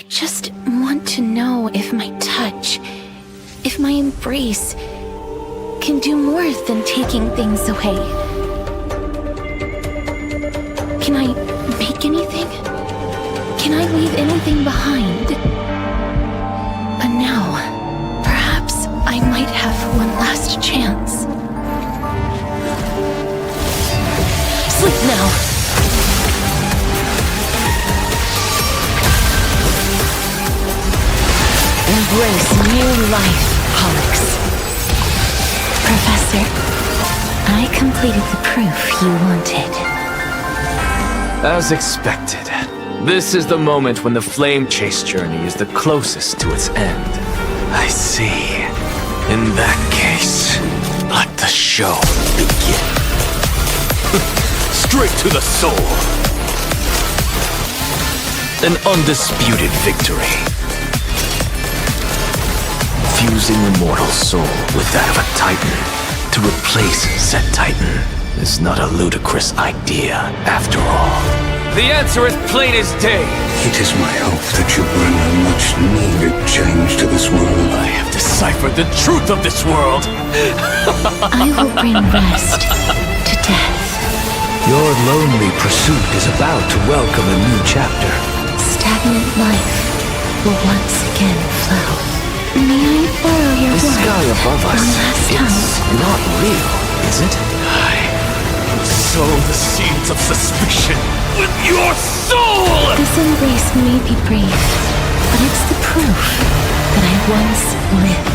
just want to know if my touch, if my embrace, can do more than taking things away. Can I make anything? Can I leave anything behind? But now, perhaps I might have one last chance. Sleep now! Embrace new life, Pollux. Professor, I completed the proof you wanted. As expected. This is the moment when the flame chase journey is the closest to its end. I see. In that case, let the show begin. Straight to the soul. An undisputed victory. Fusing the mortal soul with that of a titan to replace said titan is not a ludicrous idea after all. The answer is plain as day. It is my hope that you bring a much-needed change to this world. I have deciphered the truth of this world. I will bring rest to death. Your lonely pursuit is about to welcome a new chapter. Stagnant life will once again flow. May I borrow your The word sky above us, one last time? it's not real, is it? Sow the seeds of suspicion with your soul! This embrace may be brief, but it's the proof that I once lived.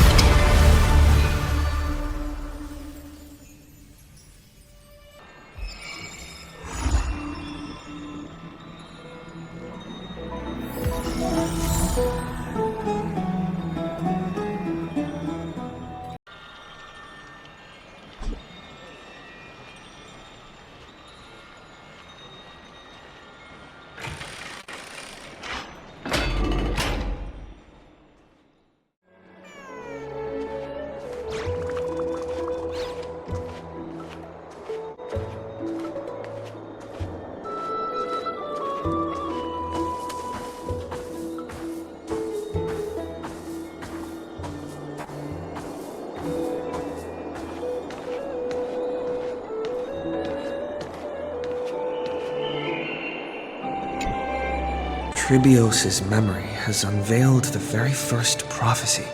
Tribios' memory has unveiled the very first prophecy.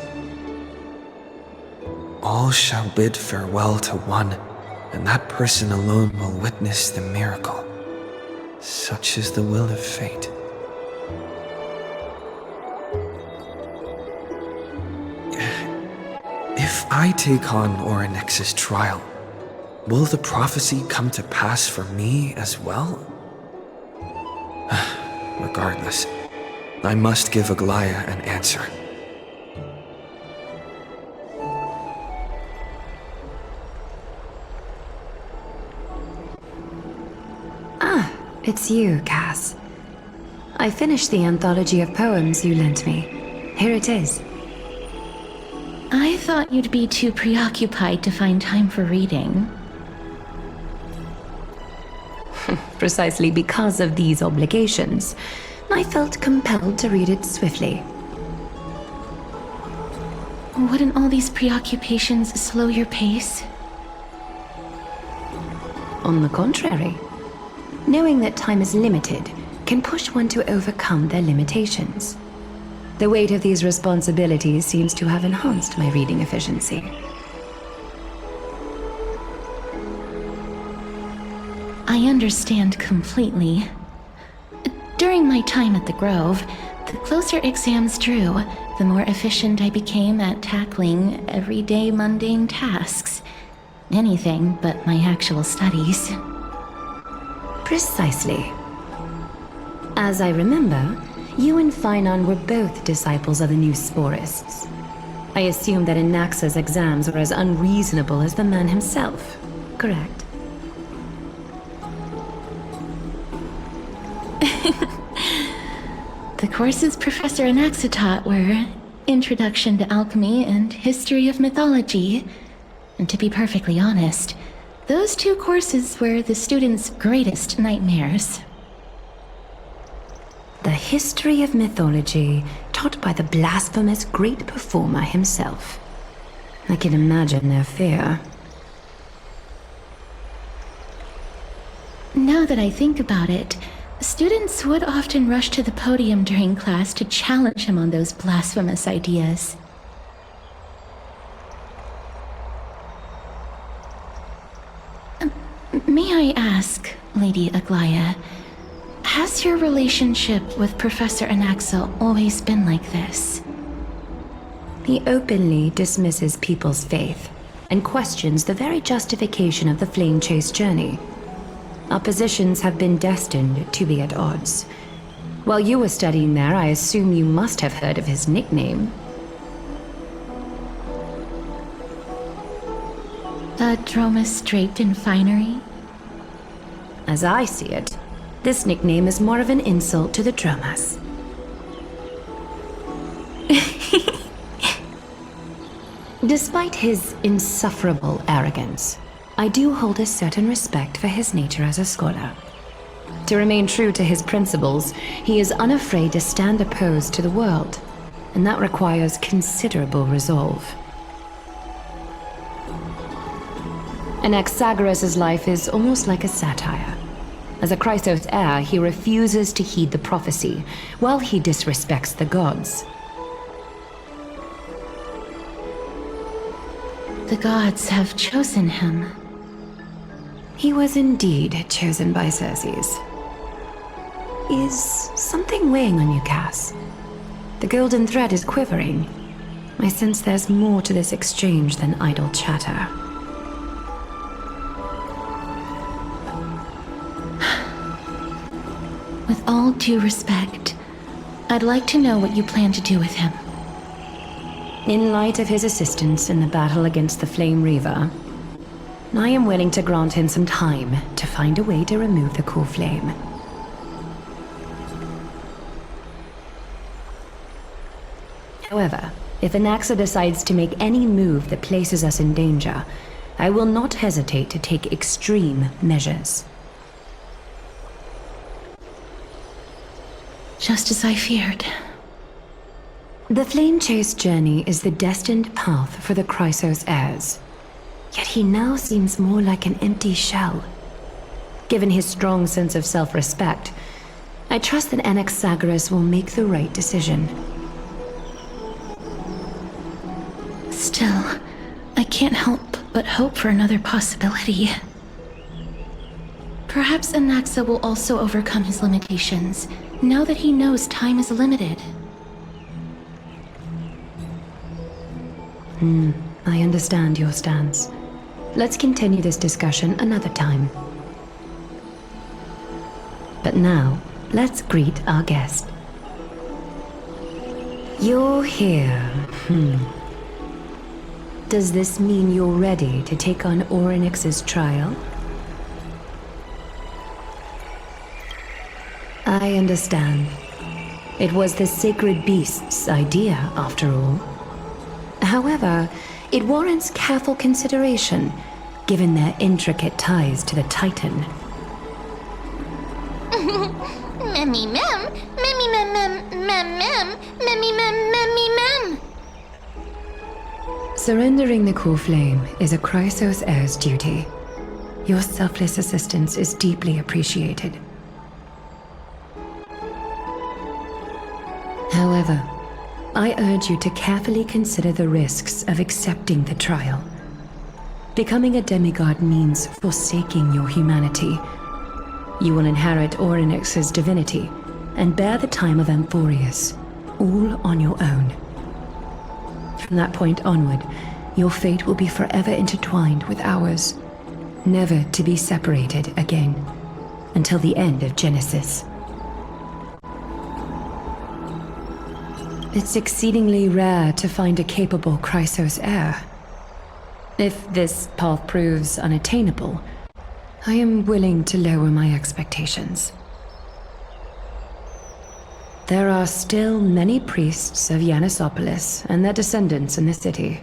All shall bid farewell to one, and that person alone will witness the miracle. Such is the will of fate. If I take on Orynyx's trial, will the prophecy come to pass for me as well? Regardless, I must give Aglaya an answer. Ah, it's you, Cass. I finished the anthology of poems you lent me. Here it is. I thought you'd be too preoccupied to find time for reading. Precisely because of these obligations, I felt compelled to read it swiftly. Wouldn't all these preoccupations slow your pace? On the contrary, knowing that time is limited can push one to overcome their limitations. The weight of these responsibilities seems to have enhanced my reading efficiency. I understand completely. During my time at the Grove, the closer exams drew, the more efficient I became at tackling everyday mundane tasks. Anything but my actual studies. Precisely. As I remember, you and Phainon were both disciples of the new Sporists. I assume that Inaxa's exams were as unreasonable as the man himself, correct? The courses Professor Inaxa taught were Introduction to Alchemy and History of Mythology. And to be perfectly honest, those two courses were the students' greatest nightmares. The history of mythology taught by the blasphemous great performer himself. I can imagine their fear. Now that I think about it, students would often rush to the podium during class to challenge him on those blasphemous ideas. May I ask, Lady Aglaya, has your relationship with Professor Anaxa always been like this? He openly dismisses people's faith and questions the very justification of the flame chase journey. Our positions have been destined to be at odds. While you were studying there, I assume you must have heard of his nickname. A Dromus draped in finery? As I see it, this nickname is more of an insult to the Dromas. Despite his insufferable arrogance, I do hold a certain respect for his nature as a scholar. To remain true to his principles, he is unafraid to stand opposed to the world, and that requires considerable resolve. Anaxagoras' life is almost like a satire. As a Chrysos heir, he refuses to heed the prophecy, while he disrespects the gods. The gods have chosen him. He was indeed chosen by Circes. Is something weighing on you, Cass? The golden thread is quivering. I sense there's more to this exchange than idle chatter. With all due respect, I'd like to know what you plan to do with him. In light of his assistance in the battle against the Flame Reaver, I am willing to grant him some time to find a way to remove the core flame. However, if Anaxa decides to make any move that places us in danger, I will not hesitate to take extreme measures. Just as I feared. The Flame Chase journey is the destined path for the Chrysos heirs. Yet he now seems more like an empty shell. Given his strong sense of self-respect, I trust that Anaxagoras will make the right decision. Still, I can't help but hope for another possibility. Perhaps Anaxa will also overcome his limitations, now that he knows time is limited. I understand your stance. Let's continue this discussion another time. But now, let's greet our guest. You're here. Does this mean you're ready to take on Orynyx's trial? I understand. It was the sacred beast's idea, after all. However, it warrants careful consideration, given their intricate ties to the Titan. Memmy mem, memmy mem mem mem mem, memmy mem memmy mem. Surrendering the core flame is a Chrysos heir's duty. Your selfless assistance is deeply appreciated. However, I urge you to carefully consider the risks of accepting the trial. Becoming a demigod means forsaking your humanity. You will inherit Orynyx's divinity and bear the time of Amphorius, all on your own. From that point onward, your fate will be forever intertwined with ours, never to be separated again, until the end of Genesis. It's exceedingly rare to find a capable Chrysos heir. If this path proves unattainable, I am willing to lower my expectations. There are still many priests of Yanissopolis and their descendants in the city.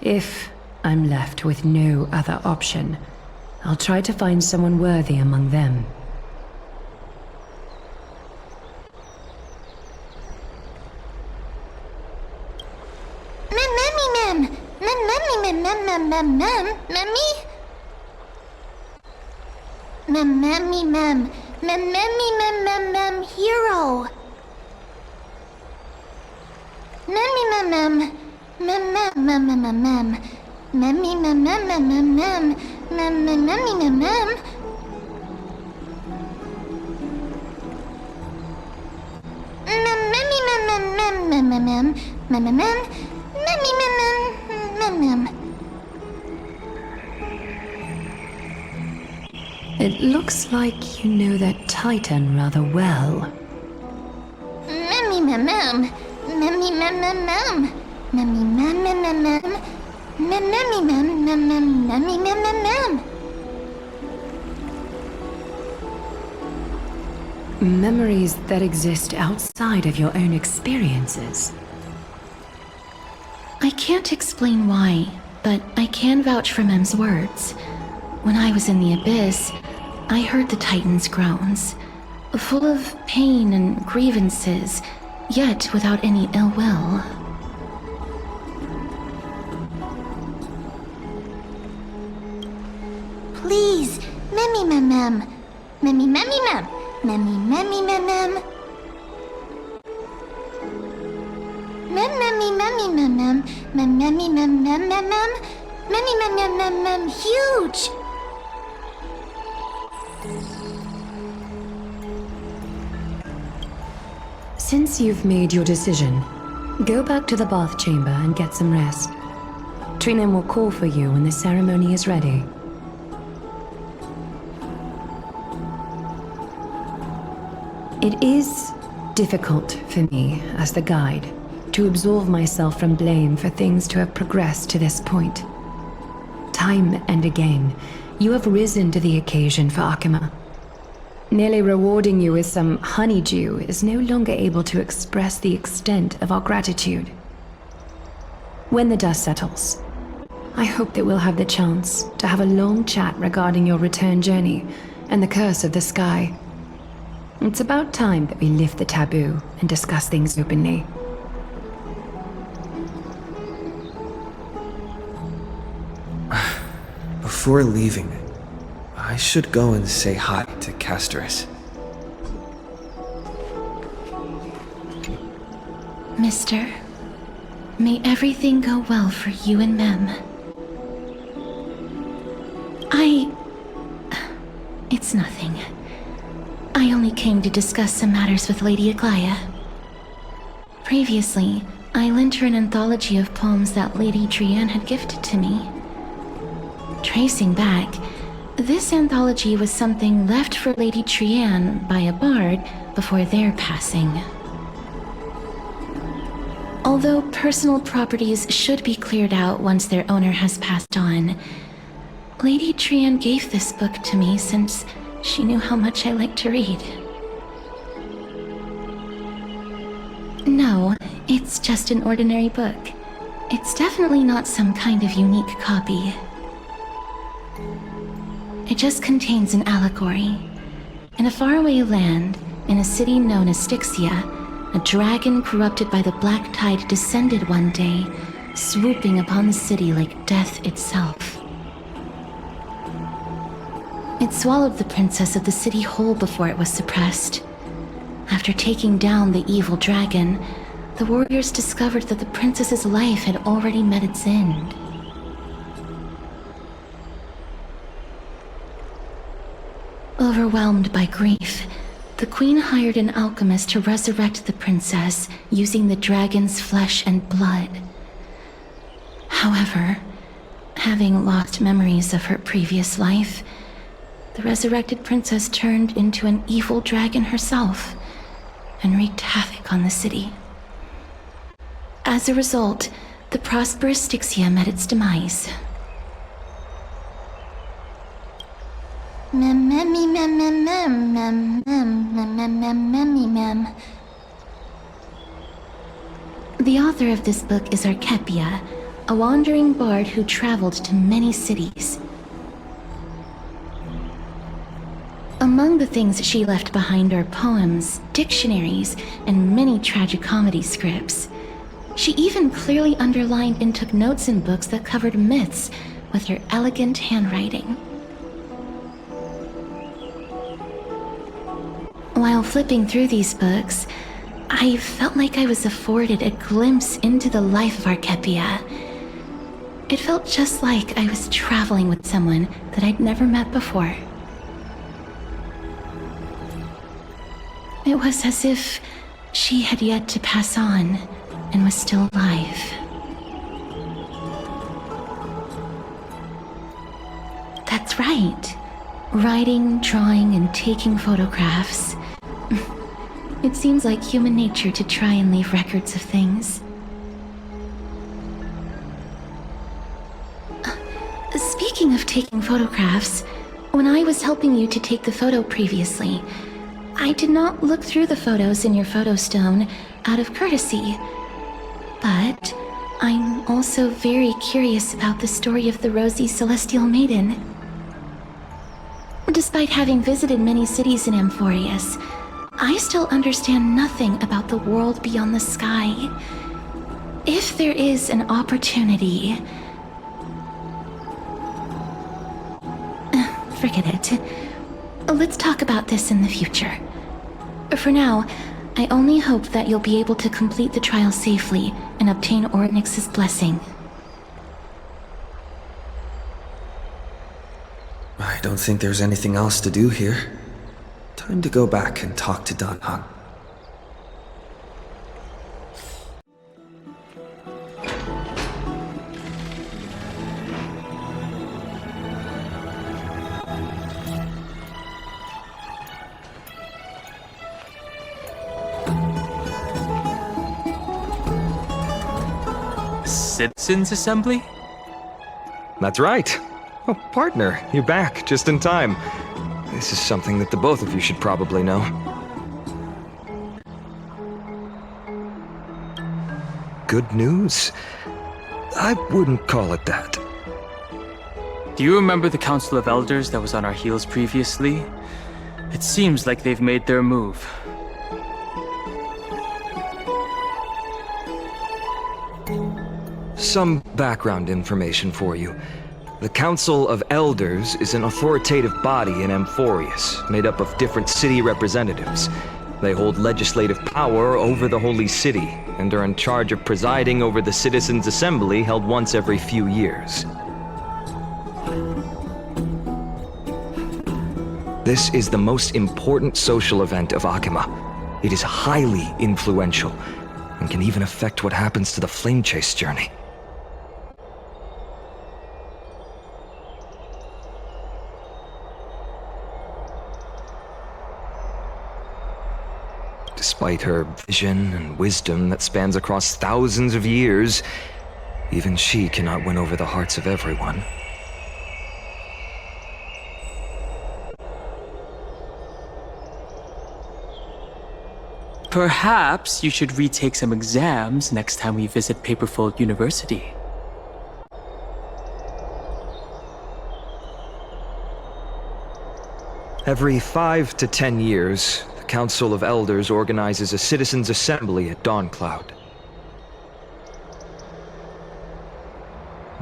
If I'm left with no other option, I'll try to find someone worthy among them. mem. Mem, memmy. Mem, hero. Memmy, mem. Memmy, mem. It looks like you know that Titan rather well. Memories that exist outside of your own experiences. I can't explain why, but I can vouch for Mem's words. When I was in the abyss, I heard the Titan's groans, full of pain and grievances, yet without any ill will. Please, mem. Huge. Since you've made your decision, go back to the bath chamber and get some rest. Trinen will call for you when the ceremony is ready. It is difficult for me, as the guide, to absolve myself from blame for things to have progressed to this point. Time and again, you have risen to the occasion for Akima. Merely rewarding you with some honeydew is no longer able to express the extent of our gratitude. When the dust settles, I hope that we'll have the chance to have a long chat regarding your return journey and the curse of the sky. It's about time that we lift the taboo and discuss things openly. Before leaving, I should go and say hi to Castorus. Mister, may everything go well for you and Mem. It's nothing. I only came to discuss some matters with Lady Aglaya. Previously, I lent her an anthology of poems that Lady Trianne had gifted to me. Tracing back, this anthology was something left for Lady Trianne by a bard before their passing. Although personal properties should be cleared out once their owner has passed on, Lady Trianne gave this book to me since she knew how much I like to read. No, it's just an ordinary book. It's definitely not some kind of unique copy. It just contains an allegory. In a faraway land, in a city known as Styxia, a dragon corrupted by the black tide descended one day, swooping upon the city like death itself. It swallowed the princess of the city whole before it was suppressed. After taking down the evil dragon, the warriors discovered that the princess's life had already met its end. Overwhelmed by grief, the queen hired an alchemist to resurrect the princess using the dragon's flesh and blood. However, having lost memories of her previous life, the resurrected princess turned into an evil dragon herself and wreaked havoc on the city. As a result, the prosperous Styxia met its demise. The author of this book is Archepia, a wandering bard who traveled to many cities. Among the things she left behind are poems, dictionaries, and many tragicomedy scripts. She even clearly underlined and took notes in books that covered myths with her elegant handwriting. While flipping through these books, I felt like I was afforded a glimpse into the life of Archepia. It felt just like I was traveling with someone that I'd never met before. It was as if she had yet to pass on and was still alive. That's right. Writing, drawing, and taking photographs. It seems like human nature to try and leave records of things. Speaking of taking photographs, when I was helping you to take the photo previously, I did not look through the photos in your photo stone out of courtesy. But I'm also very curious about the story of the Rosy Celestial Maiden. Despite having visited many cities in Amphorius, I still understand nothing about the world beyond the sky. If there is an opportunity... Forget it. Let's talk about this in the future. For now, I only hope that you'll be able to complete the trial safely and obtain Ornyx's blessing. I don't think there's anything else to do here. Time to go back and talk to Dan Han. Citizens Assembly? That's right. Oh, partner, you're back just in time. This is something that the both of you should probably know. Good news? I wouldn't call it that. Do you remember the Council of Elders that was on our heels previously? It seems like they've made their move. Some background information for you. The Council of Elders is an authoritative body in Amphorius, made up of different city representatives. They hold legislative power over the Holy City, and are in charge of presiding over the Citizens' Assembly held once every few years. This is the most important social event of Akima. It is highly influential, and can even affect what happens to the Flame Chase journey. Despite her vision and wisdom that spans across thousands of years, even she cannot win over the hearts of everyone. Perhaps you should retake some exams next time we visit Paperfold University. Every 5 to 10 years, the Council of Elders organizes a Citizens' Assembly at Dawncloud.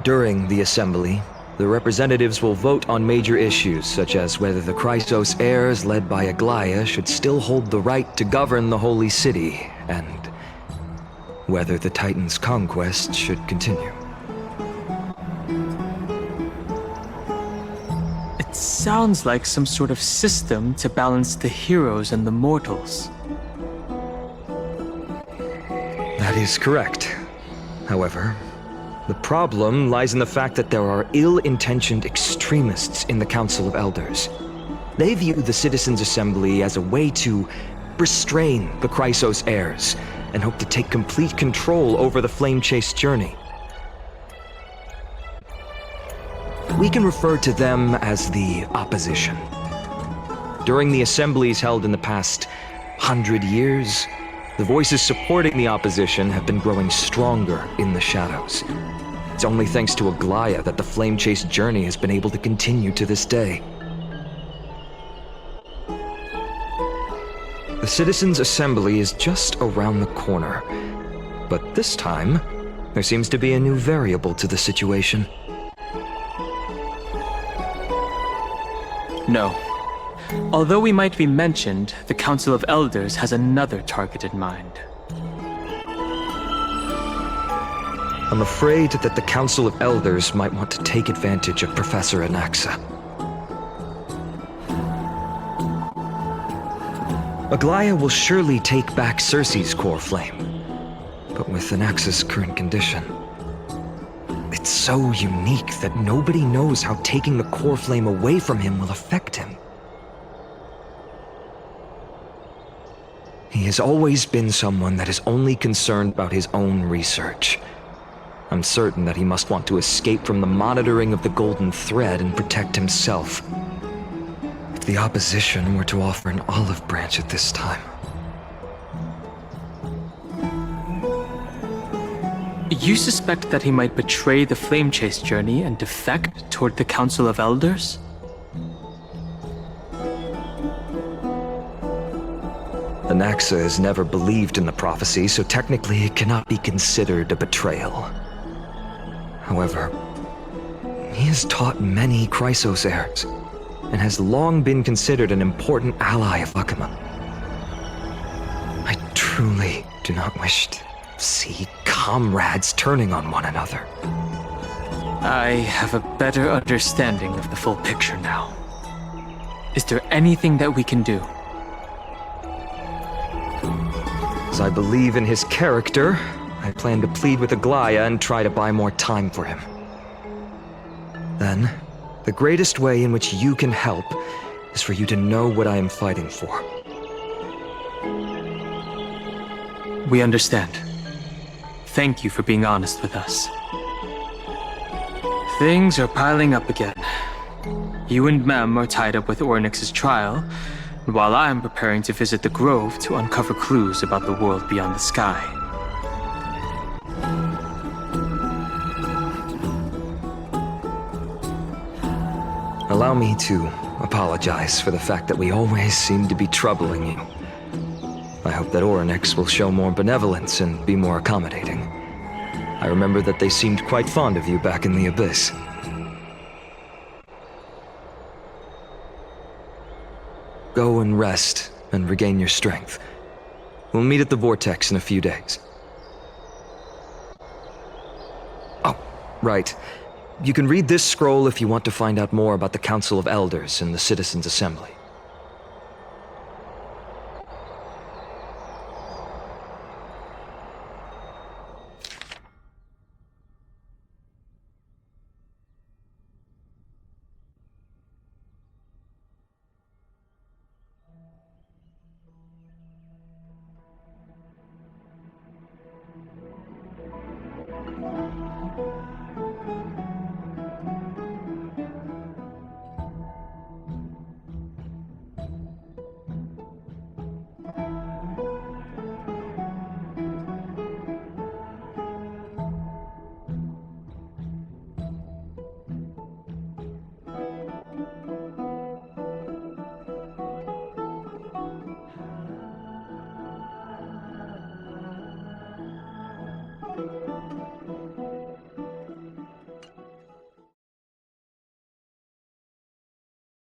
During the assembly, the representatives will vote on major issues such as whether the Chrysos heirs led by Aglaya should still hold the right to govern the Holy City, and whether the Titan's conquest should continue. It sounds like some sort of system to balance the heroes and the mortals. That is correct. However, the problem lies in the fact that there are ill-intentioned extremists in the Council of Elders. They view the Citizens' Assembly as a way to restrain the Chrysos heirs, and hope to take complete control over the Flame Chase journey. We can refer to them as the Opposition. During the assemblies held in the past 100 years, the voices supporting the Opposition have been growing stronger in the shadows. It's only thanks to Aglaya that the Flame Chase journey has been able to continue to this day. The Citizens' Assembly is just around the corner. But this time, there seems to be a new variable to the situation. No. Although we might be mentioned, the Council of Elders has another target in mind. I'm afraid that the Council of Elders might want to take advantage of Professor Anaxa. Aglaya will surely take back Circe's core flame, but with Anaxa's current condition, it's so unique that nobody knows how taking the core flame away from him will affect him. He has always been someone that is only concerned about his own research. I'm certain that he must want to escape from the monitoring of the Golden Thread and protect himself. If the opposition were to offer an olive branch at this time... You suspect that he might betray the flame chase journey and defect toward the Council of Elders? Anaxa has never believed in the prophecy, so technically it cannot be considered a betrayal. However, he has taught many Chrysos heirs, and has long been considered an important ally of Akuma. I truly do not wish to see comrades turning on one another. I have a better understanding of the full picture now. Is there anything that we can do? As I believe in his character, I plan to plead with Aglaya and try to buy more time for him. Then, the greatest way in which you can help is for you to know what I am fighting for. We understand. Thank you for being honest with us. Things are piling up again. You and Mem are tied up with Ornyx's trial, while I am preparing to visit the Grove to uncover clues about the world beyond the sky. Allow me to apologize for the fact that we always seem to be troubling you. I hope that Ornyx will show more benevolence and be more accommodating. I remember that they seemed quite fond of you back in the Abyss. Go and rest and regain your strength. We'll meet at the Vortex in a few days. Oh, right. You can read this scroll if you want to find out more about the Council of Elders and the Citizens' Assembly.